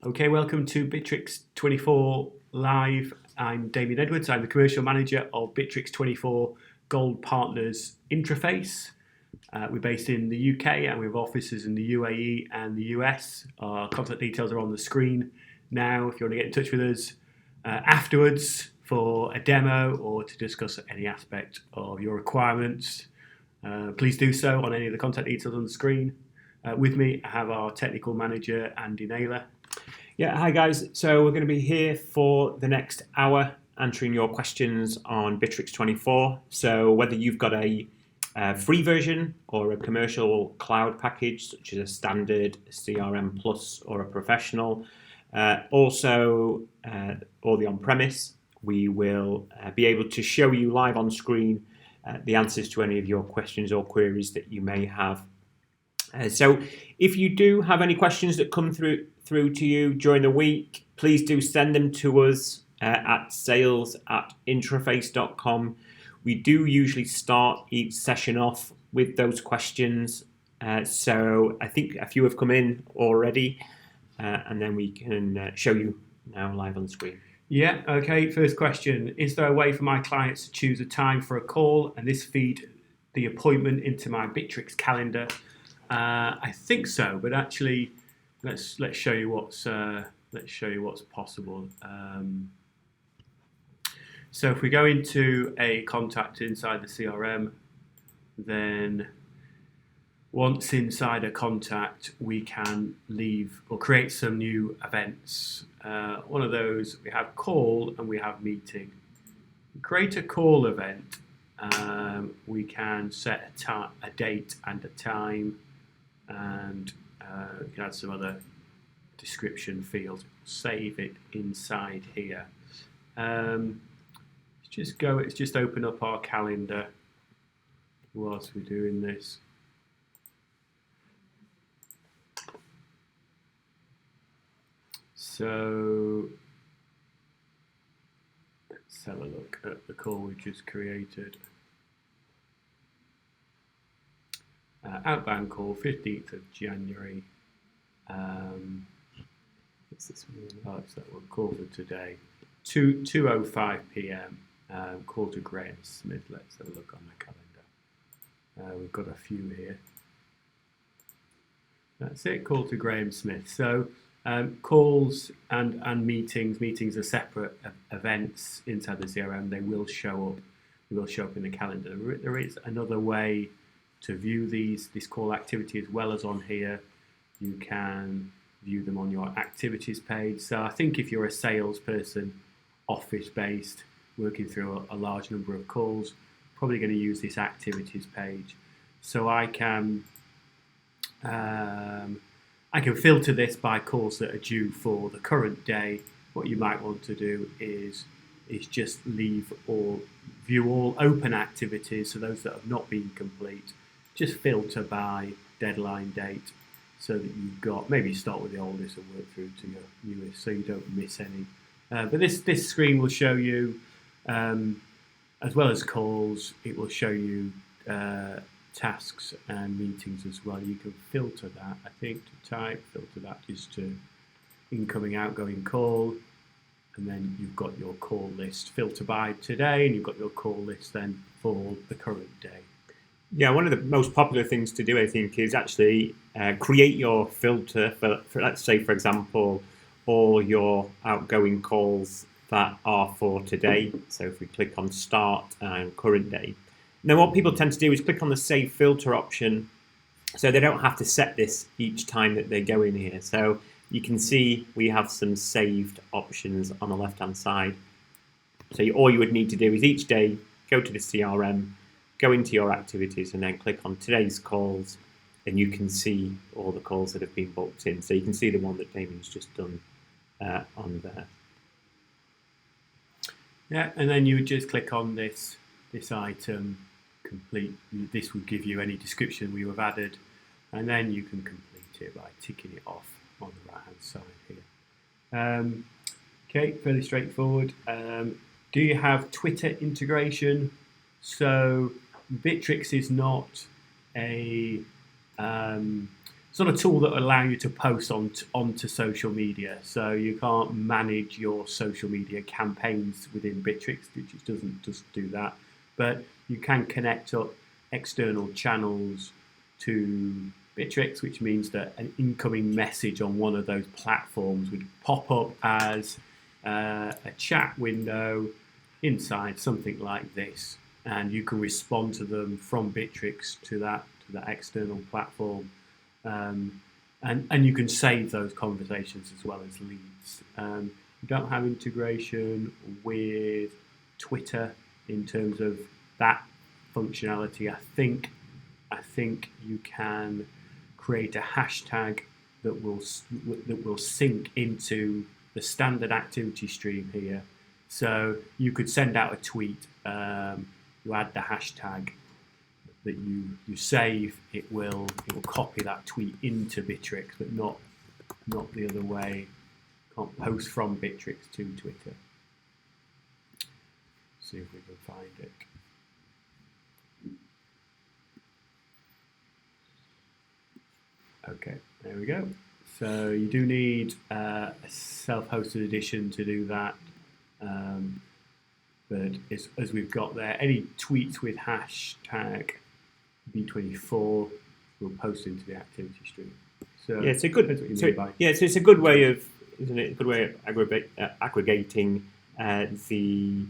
Okay, welcome to Bitrix24 Live. I'm Damien Edwards. I'm the commercial manager of Bitrix24 Gold Partners Interface. We're based in the UK and we have offices in the UAE and the US. Our contact details are on the screen now if you want to get in touch with us afterwards for a demo or to discuss any aspect of your requirements. Please do so on any of the contact details on the screen. With me, I have our technical manager, Andy Naylor. Yeah, hi guys. So we're going to be here for the next hour answering your questions on Bitrix24. So whether you've got a free version or a commercial cloud package, such as a standard, CRM Plus or a professional, or the on-premise, we will be able to show you live on screen the answers to any of your questions or queries that you may have. So if you do have any questions that come through to you during the week, please do send them to us at sales@intraface.com. We do usually start each session off with those questions. So I think a few have come in already, and then we can show you now live on the screen. Yeah, okay. First question. Is there a way for my clients to choose a time for a call and this feed the appointment into my Bitrix calendar? I think so, but actually, let's show you what's possible. So if we go into a contact inside the CRM, then once inside a contact, we can leave or create some new events. One of those, we have call and we have meeting. Create a call event. We can set a date and a time, and we can add some other description fields. Save it inside here. Let's just open up our calendar whilst we're doing this. So let's have a look at the call we just created. Outbound call, 15th of January. What's this one? Oh, it's that one. Call for today. 2:05 p.m. Call to Graham Smith. Let's have a look on the calendar. We've got a few here. That's it. Call to Graham Smith. So calls and meetings are separate events inside the CRM. They will show up. They will show up in the calendar. There is another way to view this call activity as well as on here. You can view them on your activities page. So I think if you're a salesperson, office-based, working through a large number of calls, probably going to use this activities page. So I can filter this by calls that are due for the current day. What you might want to do is just view all open activities, so those that have not been complete. Just filter by deadline date, so that you've got, maybe start with the oldest and work through to your newest, so you don't miss any. But this screen will show you, as well as calls, it will show you tasks and meetings as well. You can filter that, I think, to type, filter that just to incoming, outgoing call, and then you've got your call list, filter by today, and you've got your call list then for the current day. Yeah, one of the most popular things to do, I think, is actually create your filter for, let's say, for example, all your outgoing calls that are for today. So if we click on Start and Current Day. Now what people tend to do is click on the Save Filter option, so they don't have to set this each time that they go in here. So you can see we have some saved options on the left-hand side. So all you would need to do is each day go to the CRM, go into your activities, and then click on today's calls, and you can see all the calls that have been booked in. So you can see the one that Damien's just done on there. Yeah, and then you would just click on this item, complete. This will give you any description we have added, and then you can complete it by ticking it off on the right-hand side here. Okay, fairly straightforward. Do you have Twitter integration? So Bitrix is not a sort of tool that will allow you to post onto social media. So you can't manage your social media campaigns within Bitrix, which doesn't just do that. But you can connect up external channels to Bitrix, which means that an incoming message on one of those platforms would pop up as a chat window inside something like this, and you can respond to them from Bitrix to that external platform. And you can save those conversations as well as leads. We don't have integration with Twitter in terms of that functionality. I think you can create a hashtag that will sync into the standard activity stream here. So you could send out a tweet. You add the hashtag that you save, it will copy that tweet into Bitrix, but not the other way. Can't post from Bitrix to Twitter. See if we can find it. Okay, there we go. So you do need a self-hosted edition to do that. But as we've got there, any tweets with hashtag B24 will post into the activity stream. So yeah, it's a good. So it's a good way of, isn't it? A good way of aggregating the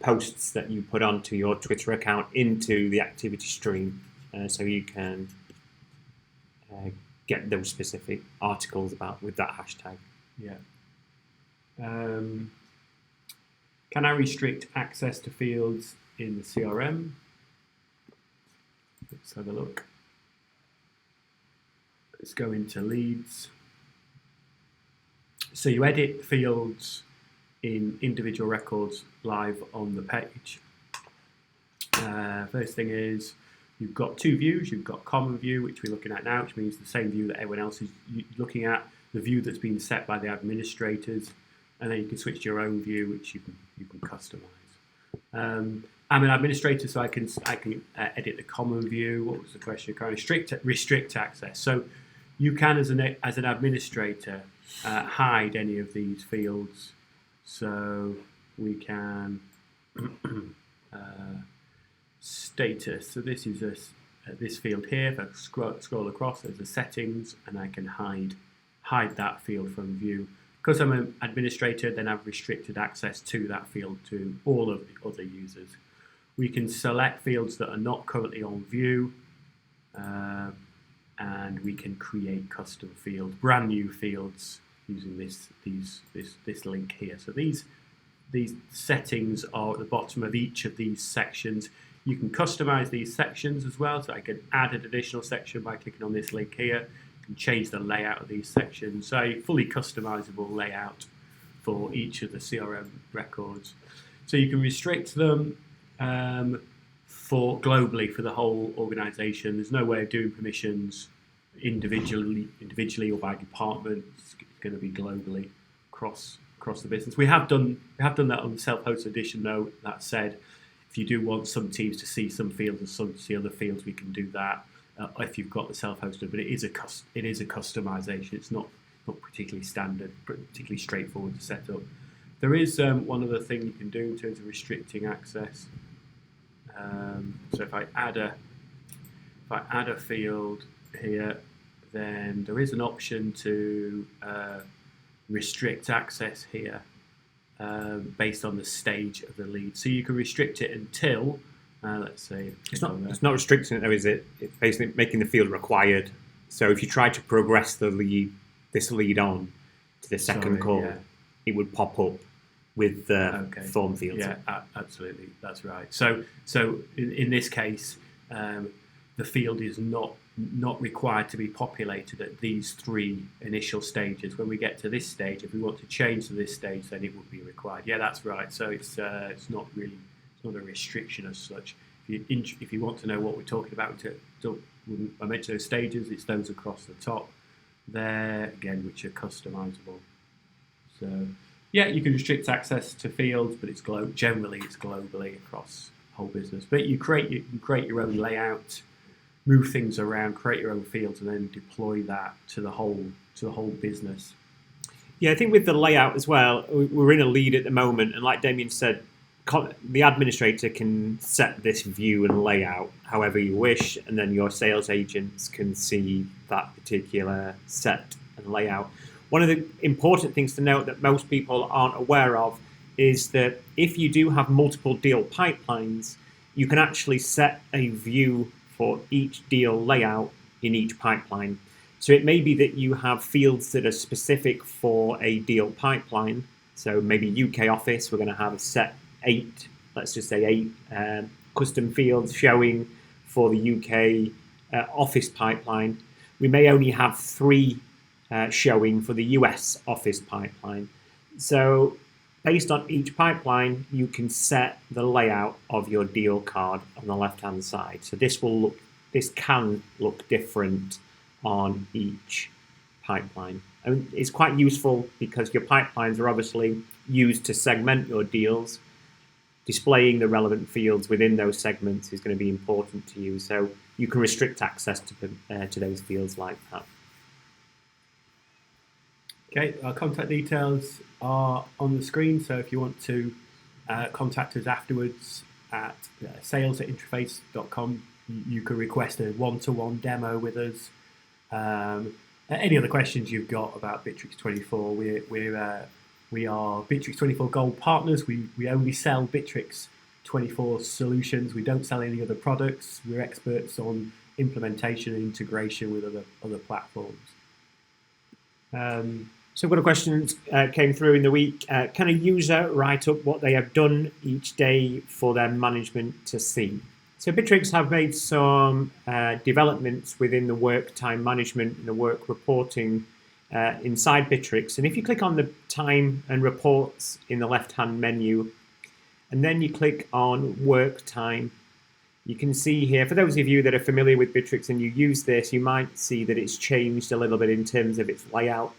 posts that you put onto your Twitter account into the activity stream, so you can get those specific articles about with that hashtag. Yeah. Can I restrict access to fields in the CRM? Let's have a look. Let's go into leads. So you edit fields in individual records live on the page. First thing is, you've got two views. You've got common view, which we're looking at now, which means the same view that everyone else is looking at, the view that's been set by the administrators, and then you can switch to your own view, which you can customize. I'm an administrator, so I can edit the common view. What was the question? Can I restrict access? So you can, as an administrator, hide any of these fields. So we can status. So this is this field here. If I scroll across, there's the settings, and I can hide that field from view. Because I'm an administrator, then I've restricted access to that field to all of the other users. We can select fields that are not currently on view, and we can create custom fields, brand new fields, using this link here. So these settings are at the bottom of each of these sections. You can customize these sections as well. So I can add an additional section by clicking on this link here. You can change the layout of these sections. So a fully customizable layout for each of the CRM records. So you can restrict them for globally for the whole organization. There's no way of doing permissions individually or by department. It's going to be globally across the business. We have done that on the self-hosted edition, though. That said, if you do want some teams to see some fields and some to see other fields, we can do that if you've got the self-hosted. But it is a customization. It's not particularly standard, particularly straightforward to set up. There is one other thing you can do in terms of restricting access. So if I add a field here, then there is an option to restrict access here based on the stage of the lead. So you can restrict it until, let's say, it's not restricting it though, is it? It's basically making the field required. So if you try to progress this lead on to the second call, it would pop up with the form fields. Yeah, absolutely, that's right. So in this case, the field is not required to be populated at these three initial stages. When we get to this stage, if we want to change to this stage, then it would be required. Yeah, that's right. So it's not a restriction as such. If you want to know what we're talking about, I mentioned those stages. It's those across the top there again, which are customizable. So yeah, you can restrict access to fields, but generally it's globally across the whole business. But you can create your own layout. move things around, create your own fields, and then deploy that to the whole business. Yeah, I think with the layout as well, we're in a lead at the moment, and like Damien said, the administrator can set this view and layout however you wish, and then your sales agents can see that particular set and layout. One of the important things to note that most people aren't aware of is that if you do have multiple deal pipelines, you can actually set a view for each deal layout in each pipeline. So it may be that you have fields that are specific for a deal pipeline. So maybe UK office, we're going to have a set 8, let's just say 8 custom fields showing for the UK office pipeline. We may only have 3 showing for the US office pipeline. So based on each pipeline, you can set the layout of your deal card on the left-hand side. So this can look different on each pipeline. And it's quite useful because your pipelines are obviously used to segment your deals. Displaying the relevant fields within those segments is going to be important to you, so you can restrict access to those fields like that. Okay, our contact details are on the screen, so if you want to contact us afterwards at sales@interface.com, you can request a one-to-one demo with us. Any other questions you've got about Bitrix24, we are Bitrix24 Gold partners. We only sell Bitrix24 solutions. We don't sell any other products. We're experts on implementation and integration with other platforms. So I've got a question came through in the week. Can a user write up what they have done each day for their management to see? So Bitrix have made some developments within the work time management and the work reporting inside Bitrix. And if you click on the time and reports in the left-hand menu, and then you click on work time, you can see here, for those of you that are familiar with Bitrix and you use this, you might see that it's changed a little bit in terms of its layout.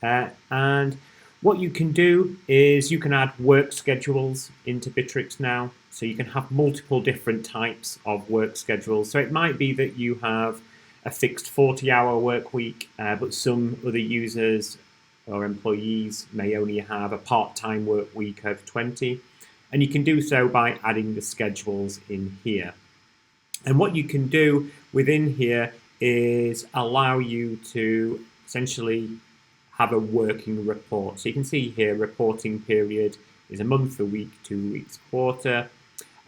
And what you can do is you can add work schedules into Bitrix now. So you can have multiple different types of work schedules. So it might be that you have a fixed 40-hour work week, but some other users or employees may only have a part-time work week of 20. And you can do so by adding the schedules in here. And what you can do within here is allow you to essentially have a working report. So you can see here, reporting period is a month, a week, 2 weeks, quarter.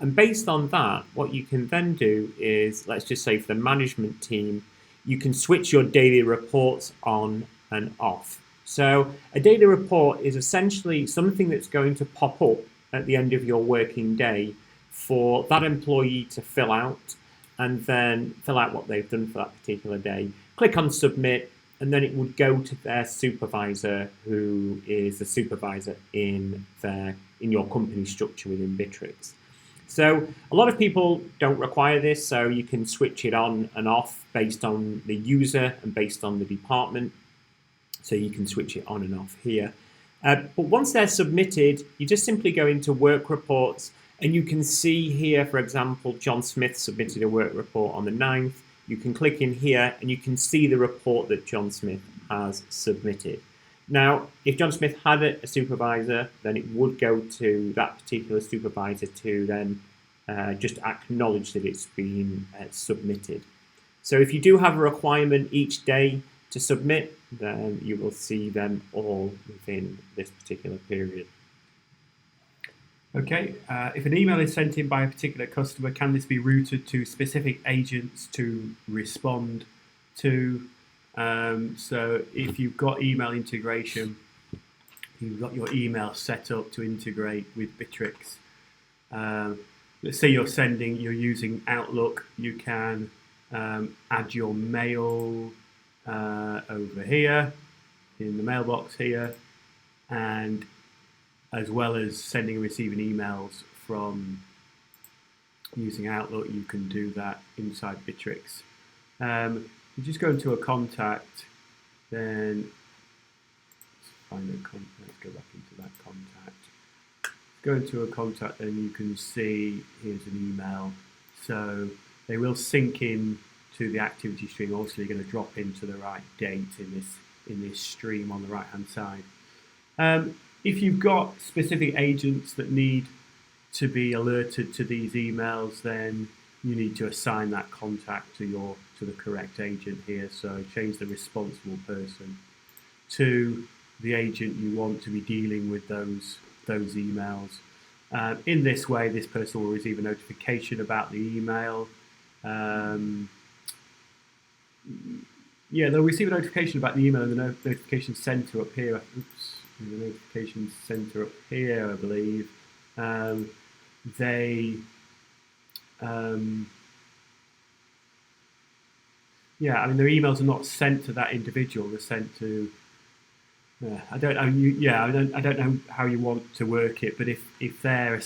And based on that, what you can then do is, let's just say for the management team, you can switch your daily reports on and off. So a daily report is essentially something that's going to pop up at the end of your working day for that employee to fill out, and then fill out what they've done for that particular day. Click on submit, and then it would go to their supervisor, who is the supervisor in your company structure within Bitrix. So a lot of people don't require this, so you can switch it on and off based on the user and based on the department. So you can switch it on and off here. But once they're submitted, you just simply go into work reports, and you can see here, for example, John Smith submitted a work report on the 9th. You can click in here and you can see the report that John Smith has submitted. Now, if John Smith had a supervisor, then it would go to that particular supervisor to then just acknowledge that it's been submitted. So if you do have a requirement each day to submit, then you will see them all within this particular period. Okay, if an email is sent in by a particular customer, can this be routed to specific agents to respond to? So if you've got email integration, you've got your email set up to integrate with Bitrix. Let's say you're using Outlook, you can add your mail over here in the mailbox here, and as well as sending and receiving emails from using Outlook, you can do that inside Bitrix. You just go into a contact, then find a contact, let's go back into that contact. Go into a contact and you can see here's an email. So they will sync in to the activity stream. Obviously, you're going to drop into the right date in this stream on the right hand side. If you've got specific agents that need to be alerted to these emails, then you need to assign that contact to the correct agent here. So change the responsible person to the agent you want to be dealing with those emails. In this way, this person will receive a notification about the email. They'll receive a notification about the email in the notification center up here. Oops, in the notification center up here, I believe. Their emails are not sent to that individual. They're sent to. I don't know how you want to work it, but if they're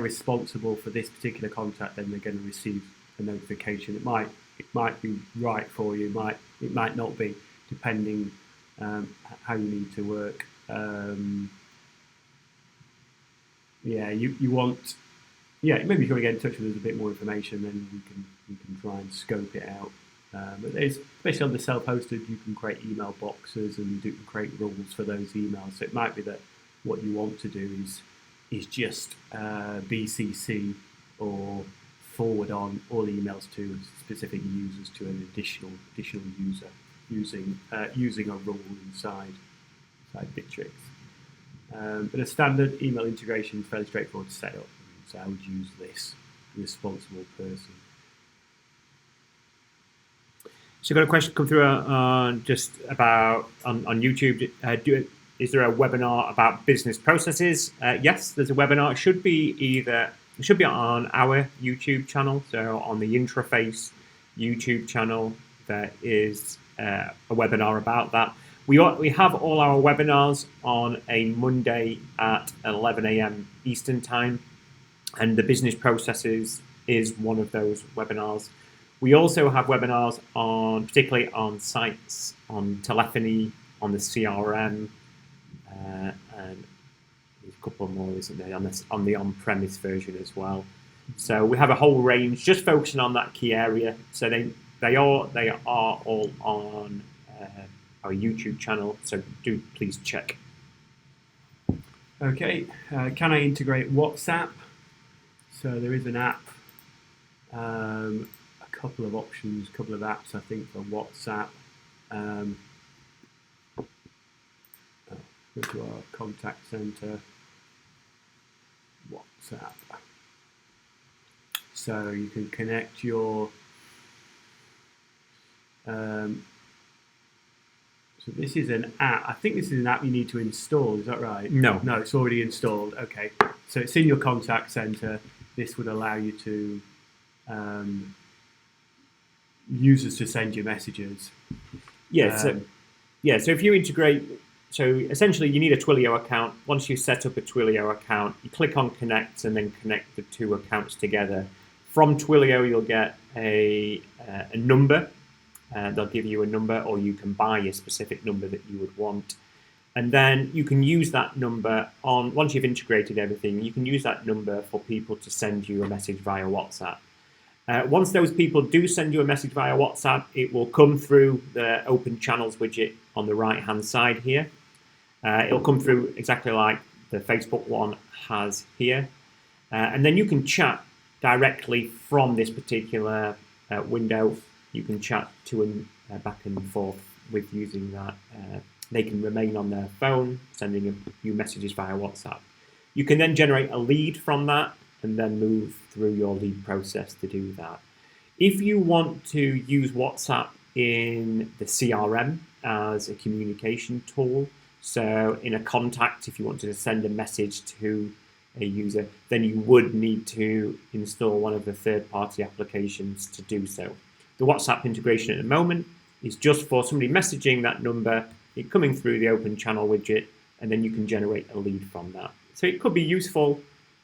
responsible for this particular contact, then they're going to receive a notification. It might be right for you. It might not be, depending how you need to work. You want. Maybe if you want to get in touch with us a bit more information, then we can try and scope it out. But especially on the self-hosted, you can create email boxes and you can create rules for those emails. So it might be that what you want to do is just BCC or forward on all emails to specific users to an additional user using a rule inside Bitrix. But a standard email integration is fairly straightforward to set up. So I would use this responsible person. So, got a question come through just about on YouTube. Is there a webinar about business processes? Yes, there's a webinar. It should be on our YouTube channel. So on the Intraface YouTube channel, there is a webinar about that. We have all our webinars on a Monday at 11 a.m. Eastern time, and the business processes is one of those webinars. We also have webinars particularly on sites, on telephony, on the CRM, and there's a couple more, isn't there, on the on-premise version as well. So we have a whole range, just focusing on that key area. So they are all on our YouTube channel. So do please check. Okay, can I integrate WhatsApp? So there is an app. Couple of options, couple of apps, I think, for WhatsApp. Go to our contact center, WhatsApp. So you can connect your. So this is an app. I think this is an app you need to install. Is that right? No, it's already installed. Okay, so it's in your contact center. This would allow you to. Users to send you messages. So if you integrate, so essentially you need a Twilio account. Once you set up a Twilio account, you click on connect and then connect the two accounts together. From Twilio, you'll get a number. They'll give you a number, or you can buy a specific number that you would want. And then you can use that number once you've integrated everything, you can use that number for people to send you a message via WhatsApp. Once those people do send you a message via WhatsApp, it will come through the Open Channels widget on the right-hand side here. It'll come through exactly like the Facebook one has here. And then you can chat directly from this particular window. You can chat to and back and forth with using that. They can remain on their phone, sending you messages via WhatsApp. You can then generate a lead from that, and then move through your lead process to do that. If you want to use WhatsApp in the CRM as a communication tool, so in a contact, if you wanted to send a message to a user, then you would need to install one of the third-party applications to do so. The WhatsApp integration at the moment is just for somebody messaging that number, it coming through the Open Channel widget, and then you can generate a lead from that. So it could be useful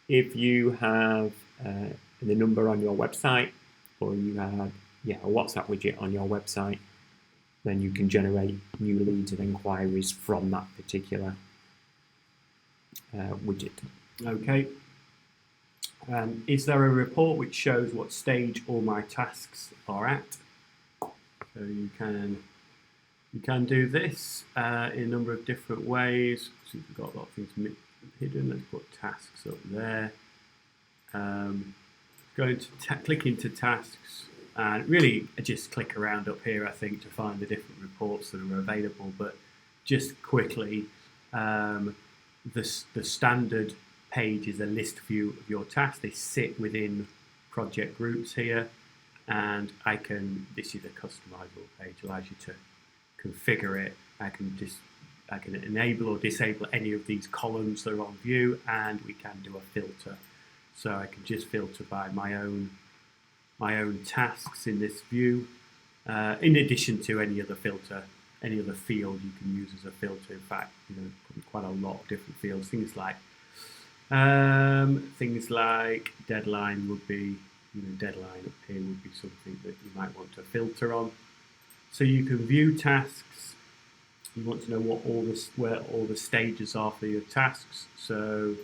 if you have the number on your website, or you have a WhatsApp widget on your website, then you can generate new leads and inquiries from that particular widget. Okay. Is there a report which shows what stage all my tasks are at? So you can do this in a number of different ways. So we've got a lot of things hidden. Let's put tasks up there. Click into tasks, and really just click around up here, I think, to find the different reports that are available. But just quickly, the standard page is a list view of your tasks. They sit within project groups here, and this is a customizable page, allows you to configure it. I can enable or disable any of these columns that are on view, and we can do a filter. So I can just filter by my own tasks in this view, in addition to any other filter, any other field you can use as a filter. In fact, quite a lot of different fields. Things like deadline would be, deadline up here would be something that you might want to filter on. So you can view tasks. You want to know where all the stages are for your tasks. So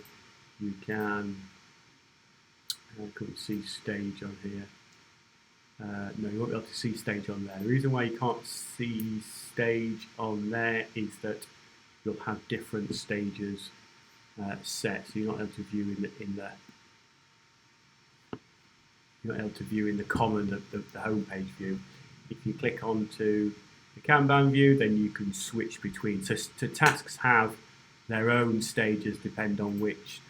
you can. I couldn't see stage on here. No, you won't be able to see stage on there. The reason why you can't see stage on there is that you'll have different stages set, so you're not able to view in the common, the home page view. If you click onto the Kanban view, then you can switch between. So tasks have their own stages depending on which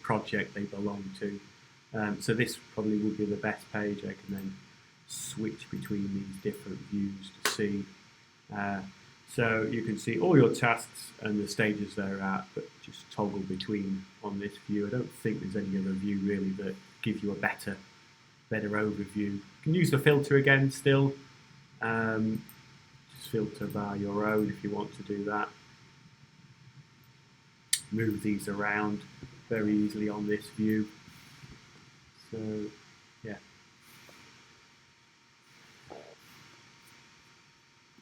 project they belong to. So this probably would be the best page. I can then switch between these different views to see. So you can see all your tasks and the stages they're at, but just toggle between on this view. I don't think there's any other view really that gives you a better overview. You can use the filter again still. Just filter by your own if you want to do that. Move these around very easily on this view. So, yeah.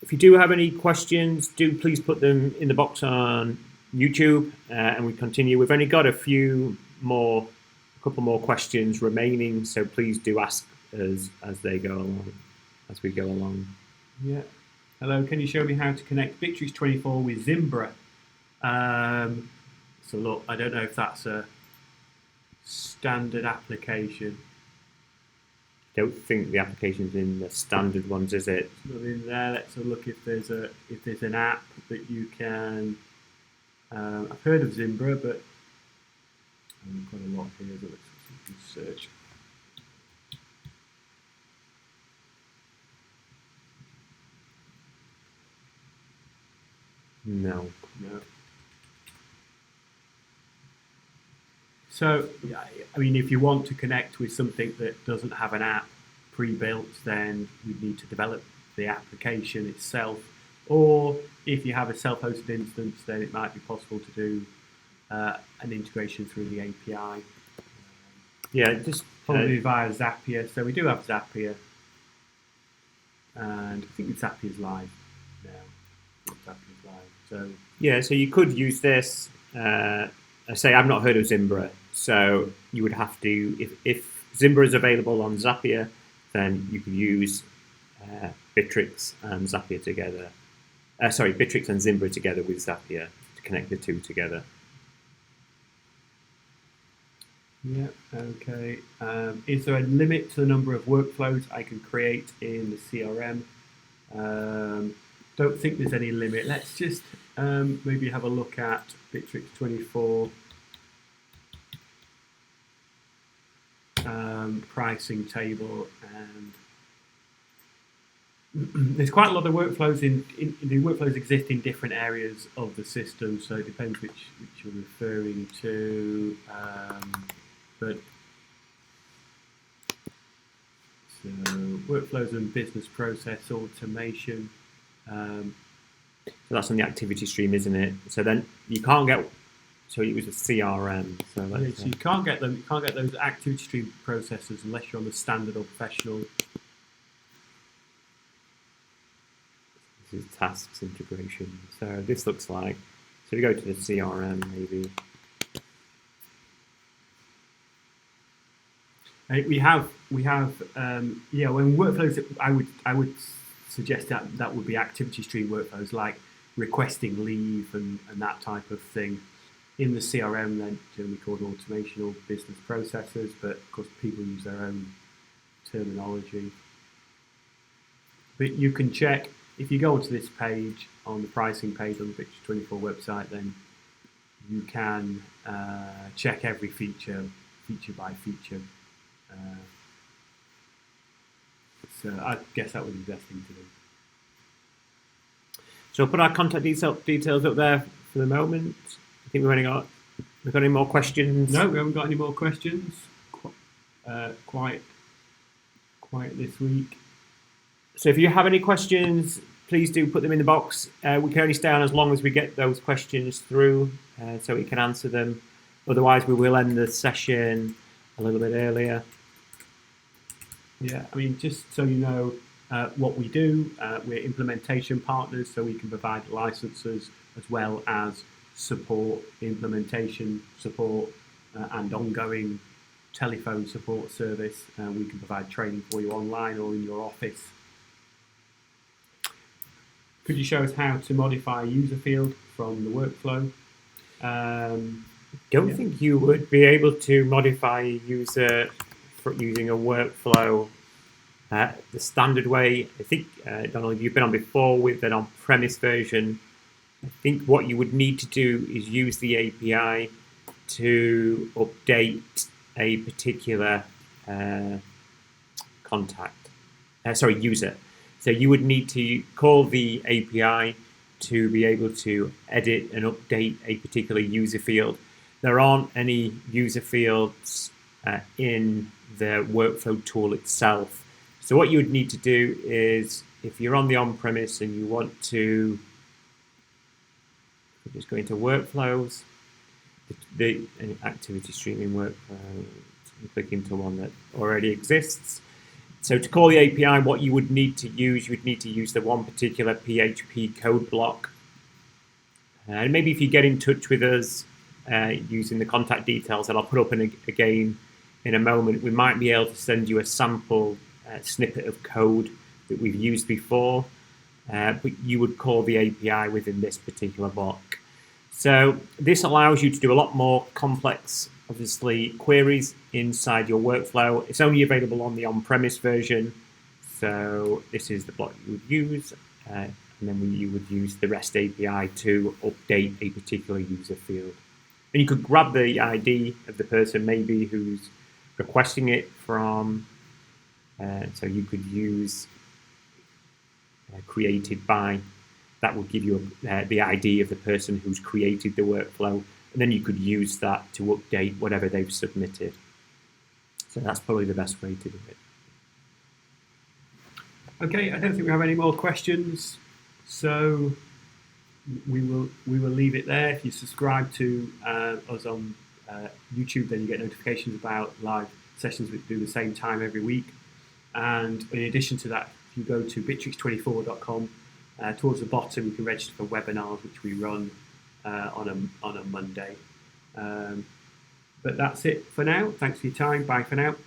If you do have any questions, do please put them in the box on YouTube, and we continue. We've only got a couple more questions remaining, so please do ask as we go along. Yeah. Hello, can you show me how to connect Bitrix24 with Zimbra? So look, I don't know if that's a standard application. Don't think the application's in the standard ones, is it? It's not in there. Let's have a look if there's an app that you can. I've heard of Zimbra, but I've got a lot here that you can search. No. So, I mean, if you want to connect with something that doesn't have an app pre-built, then you need to develop the application itself. Or if you have a self-hosted instance, then it might be possible to do an integration through the API. Yeah, just probably via Zapier. So we do have Zapier, and I think Zapier's live now. Zapier's live. So yeah, so you could use this. I say I've not heard of Zimbra, so you would have to, if Zimbra is available on Zapier, then you could use Bitrix and Zapier together. Bitrix and Zimbra together with Zapier to connect the two together. Yeah, okay. Is there a limit to the number of workflows I can create in the CRM? Don't think there's any limit. Let's just maybe have a look at Bitrix24 pricing table, and there's quite a lot of workflows the workflows exist in different areas of the system, so it depends which you're referring to. But so workflows and business process automation. So that's on the activity stream, isn't it? So then you can't get. So it was a CRM. So you can't get them. You can't get those activity stream processes unless you're on the standard or professional. This is tasks integration. So this looks like. So we go to the CRM maybe. We have when workflows, I would suggest that would be activity stream workflows like requesting leave and that type of thing. In the CRM, they're generally called automation or business processes, but of course people use their own terminology. But you can check, if you go onto this page, on the pricing page on the Bitrix24 website, then you can check every feature by feature. So I guess that would be the best thing to do. So I'll put our contact details up there for the moment. I think we've got any more questions? No, we haven't got any more questions. Quiet this week. So if you have any questions, please do put them in the box. We can only stay on as long as we get those questions through, so we can answer them. Otherwise, we will end the session a little bit earlier. Yeah, I mean, just so you know what we do, we're implementation partners, so we can provide licenses as well as support, implementation support, and ongoing telephone support service. We can provide training for you online or in your office. Could you show us how to modify a user field from the workflow? Don't think you would be able to modify a user for using a workflow the standard way. I think, Donald, you've been on before with an on-premise version. I think what you would need to do is use the API to update a particular user. So you would need to call the API to be able to edit and update a particular user field. There aren't any user fields in the workflow tool itself. So what you would need to do is, if you're on the on-premise and you want to, just go into workflows, the activity streaming workflow, click into one that already exists. So to call the API, what you would need to use, the one particular PHP code block. And maybe if you get in touch with us using the contact details that I'll put up again in a moment, we might be able to send you a sample snippet of code that we've used before, but you would call the API within this particular block. So this allows you to do a lot more complex, obviously, queries inside your workflow. It's only available on the on-premise version, so this is the block you would use, and then you would use the REST API to update a particular user field. And you could grab the ID of the person maybe who's requesting it from, so you could use created by. That will give you the ID of the person who's created the workflow, and then you could use that to update whatever they've submitted. So that's probably the best way to do it. Okay, I don't think we have any more questions, so we will leave it there. If you subscribe to us on YouTube, then you get notifications about live sessions we do the same time every week. And in addition to that, if you go to bitrix24.com, towards the bottom you can register for webinars which we run on a Monday. But that's it for now. Thanks for your time. Bye for now.